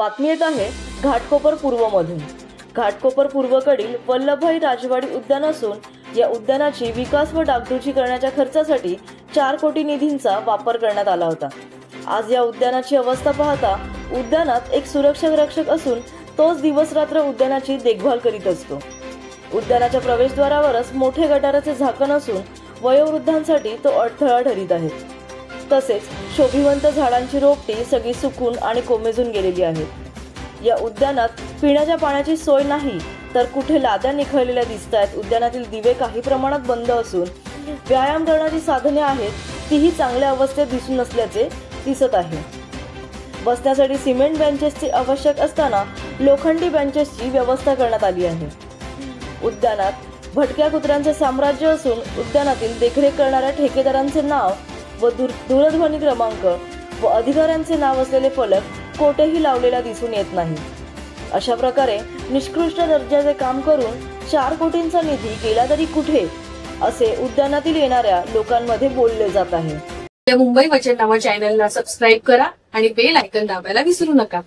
बातमी येत आहे घाटकोपर पूर्वमधून। घाटकोपर पूर्वकडील वल्लभभाई राजवाडी उद्यान असून या उद्यानाची विकास व डागडुजी करण्याच्या खर्चासाठी 4 कोटी निधींचा वापर करण्यात आला होता। आज या उद्यानाची अवस्था पाहता उद्यानात एक सुरक्षा रक्षक असून तोच दिवस रात्र उद्यानाची देखभाल करीत असतो। उद्यानाच्या प्रवेशद्वारावरच मोठे गटाराचे झाकण असून वयोवृद्धांसाठी तो अडथळा ठरत आहे। तसेच शोभिवंत झाडांची रोपटी सगळी सुकून आणि कोमेजून गेलेली आहेत। या उद्यानात पिण्याच्या पाण्याची सोय नाही तर कुठे लाद्या निखळलेल्या दिसतात। उद्यानातील दिवे काही प्रमाणात बंद असून व्यायाम करण्याची साधने आहेत तीही चांगल्या अवस्थेत दिसून नसल्याचे दिसत आहे। बसण्यासाठी सिमेंट बेंचेसची आवश्यक असताना लोखंडी बेंचेसची व्यवस्था करण्यात आली आहे। उद्यानात भटक्या कुत्र्यांचे साम्राज्य असून उद्यानातील देखरेख करणाऱ्या ठेकेदारांचे नाव व दूरध्वनी क्रमांक व अधिकाऱ्यांचे नाव असलेले फलक कोठेही लावलेला दिसून येत नाही। अशा प्रकारे निष्कृष्ट दर्जाचे काम करून 4 कोटींचा निधी गेला तरी कुठे असे उद्यानातील येणाऱ्या लोकांमध्ये बोलले जात आहे। मुंबई वचन नावा चॅनलला सबस्क्राईब करा आणि बेल आयकॉन दाबायला विसरू नका।